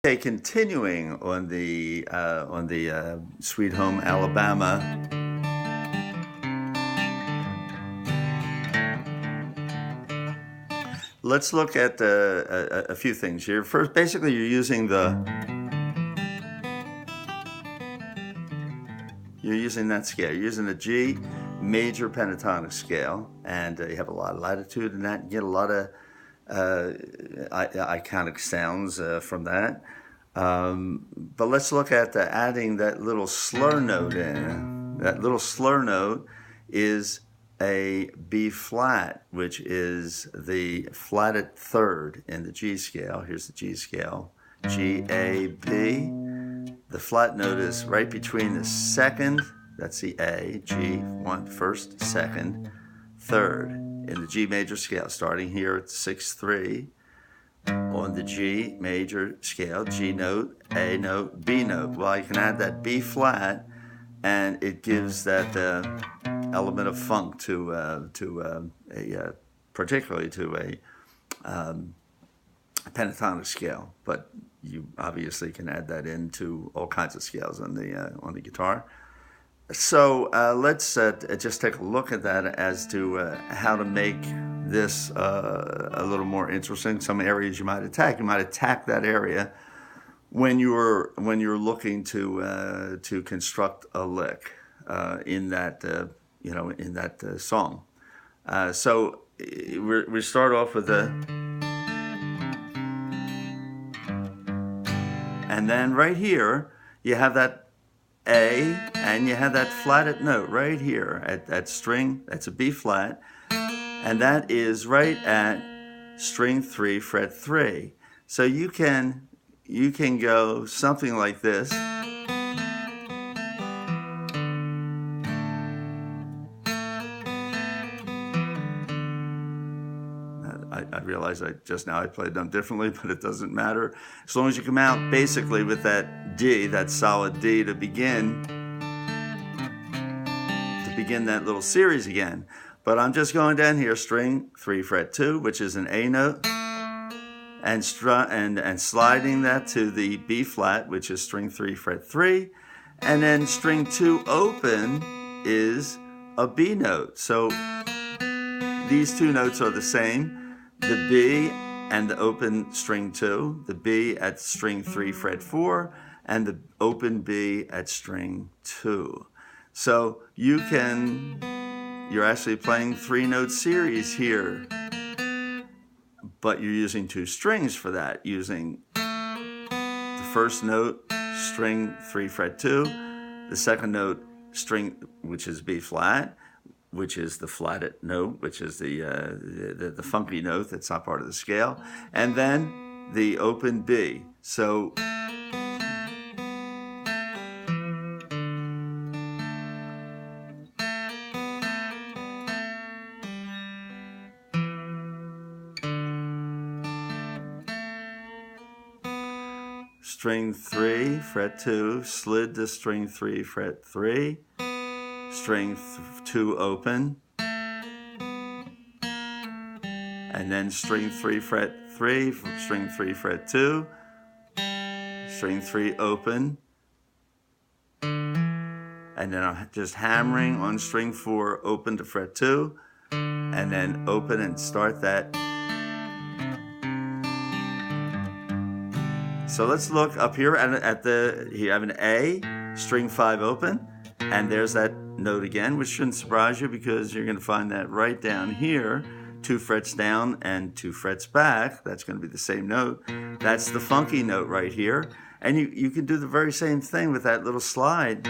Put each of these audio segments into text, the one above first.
Okay, continuing on the Sweet Home Alabama. Let's look at a few things here. First, basically, you're using that scale. You're using the G major pentatonic scale, and you have a lot of latitude in that. You get a lot of iconic sounds from that. But let's look at adding that little slur note in. That little slur note is a B flat, which is the flatted third in the G scale. Here's the G scale, G, A, B. The flat note is right between the second, that's the A, G, first, second, third in the G major scale, starting here at 6-3 on the G major scale, G note, A note, B note. Well, I can add that B flat, and it gives that element of funk particularly to a pentatonic scale. But you obviously can add that into all kinds of scales on the guitar. So let's just take a look at that as to how to make this a little more interesting. Some areas you might attack. You might attack that area when you're looking to construct a lick in that song. So we start off with and then right here you have that A, and you have that flatted note right here at that string. That's a B flat, and that is right at string 3, fret 3. So you can go something like this. I realize just now I played them differently, but it doesn't matter. As long as you come out basically with that D, that solid D to begin that little series again. But I'm just going down here, string 3, fret 2, which is an A note, and sliding that to the B flat, which is string 3, fret 3, and then string 2 open is a B note. So these two notes are the same. The B and the open string 2, the B at string 3, fret 4, and the open B at string 2. So you're actually playing 3-note series here, but you're using 2 strings for that, using the first note, string 3, fret 2, the second note, string, which is B flat, which is the flatted note, which is the funky note that's not part of the scale, and then the open B. So string 3, fret 2, slid to string 3, fret 3, string 2 open, and then string 3, fret 3, string 3, fret 2, string 3 open, and then I'm just hammering on string 4 open to fret 2, and then open and start that. So let's look up here at you have an A, string 5 open, and there's that note again, which shouldn't surprise you because you're going to find that right down here, 2 frets down and 2 frets back. That's going to be the same note. That's the funky note right here. And you can do the very same thing with that little slide.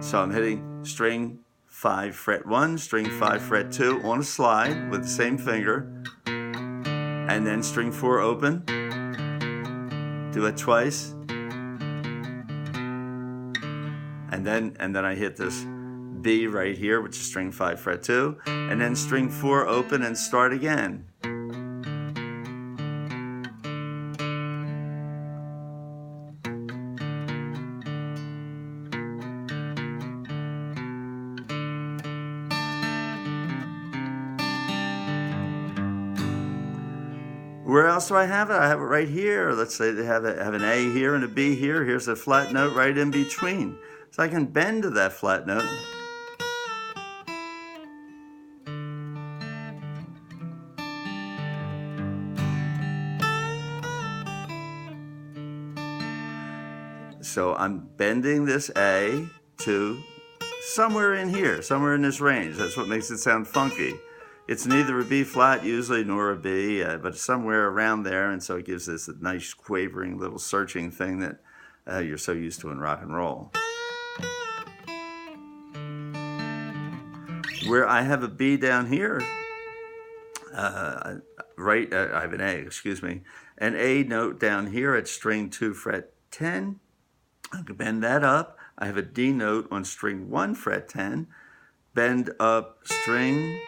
So I'm hitting string 5, fret 1, string 5, fret 2 on a slide with the same finger, and then string 4 open, do it twice, and then I hit this B right here, which is string 5, fret 2, and then string 4 open and start again. Where else do I have it? I have it right here. Let's say they have an A here and a B here. Here's a flat note right in between. So I can bend to that flat note. So I'm bending this A to somewhere in here, somewhere in this range. That's what makes it sound funky. It's neither a B flat usually nor a B, but somewhere around there, and so it gives this nice quavering little searching thing that you're so used to in rock and roll. Where I have a B down here, I have an A, excuse me, an A note down here at string 2 fret 10. I can bend that up. I have a D note on string 1 fret 10. Bend up string.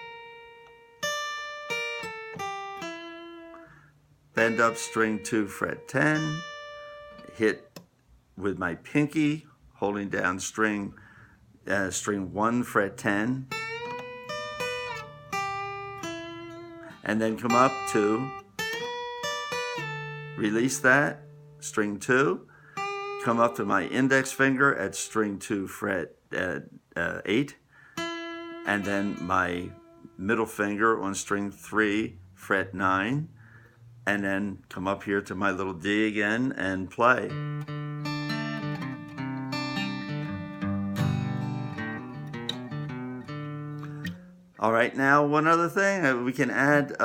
Bend up string 2 fret 10. Hit with my pinky, holding down string 1 fret 10. And then come up to, release that, string 2. Come up to my index finger at string 2 fret 8, and then my middle finger on string 3 fret 9, and then come up here to my little D again and play. All right, now one other thing, we can add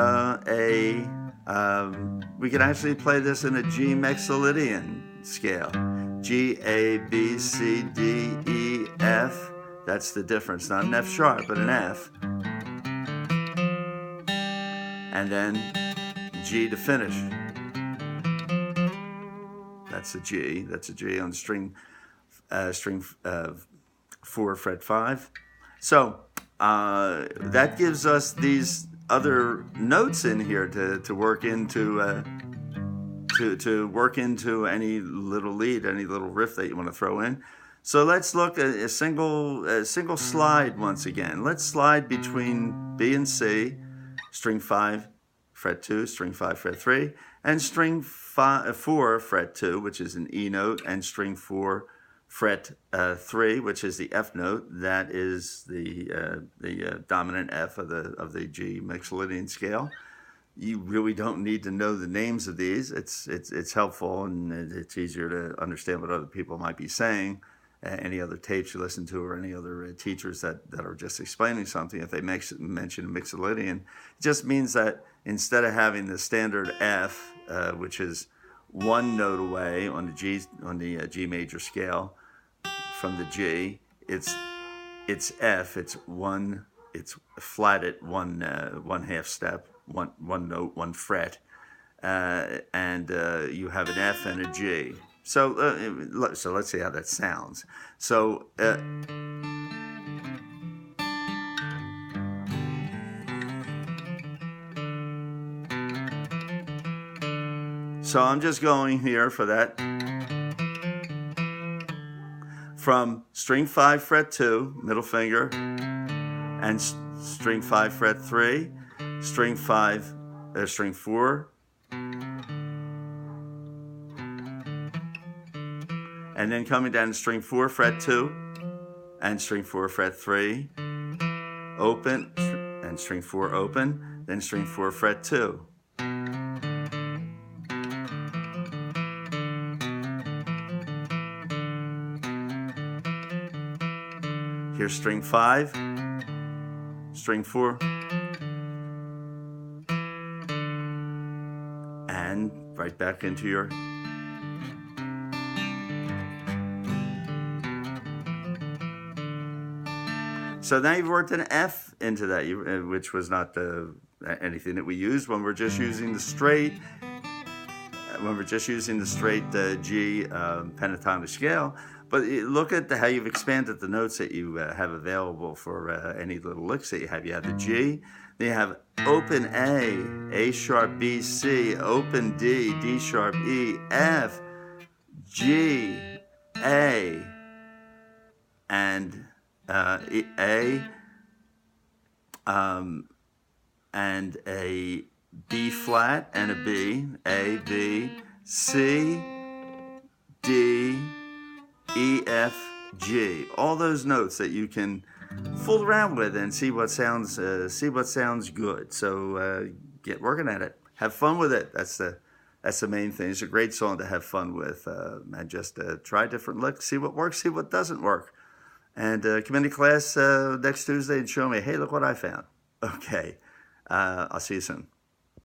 we can actually play this in a G Mixolydian scale. G, A, B, C, D, E, F. That's the difference, not an F sharp, but an F. And then G to finish. That's a G. That's a G on string 4 fret 5. So that gives us these other notes in here to work into to work into any little lead, any little riff that you want to throw in. So let's look at a single slide once again. Let's slide between B and C, string 5 fret 2, string 5 fret 3, and string 4 fret 2, which is an E note, and string 4 fret 3, which is the F note. That is the dominant F of the G Mixolydian scale. You really don't need to know the names of these. It's helpful, and it's easier to understand what other people might be saying. Any other tapes you listen to, or any other teachers that are just explaining something, if they mention Mixolydian, it just means that instead of having the standard F, which is one note away on the G major scale from the G, it's F. It's flat at one half step, one note, one fret, and you have an F and a G. So let's see how that sounds. So I'm just going here for that from string 5 fret 2, middle finger, and string 5 fret 3, string 4, and then coming down to string 4 fret 2 and string 4 fret 3, open, and string 4 open, then string 4 fret 2. Here's string 5, string 4, and right back into your So now you've worked an F into that, which was not anything that we used when we're just using the straight. When we're just using the straight G pentatonic scale. But look at how you've expanded the notes that you have available for any little licks that you have. You have the G, then you have open A sharp, B, C, open D, D sharp, E, F, G, A, and A, and a B flat and a B, A, B, C, D, E, F, G. All those notes that you can fool around with and see what sounds good. So get working at it. Have fun with it. That's the main thing. It's a great song to have fun with, and just try different licks, see what works, see what doesn't work, and come into class next Tuesday and show me, hey, look what I found. Okay, I'll see you soon.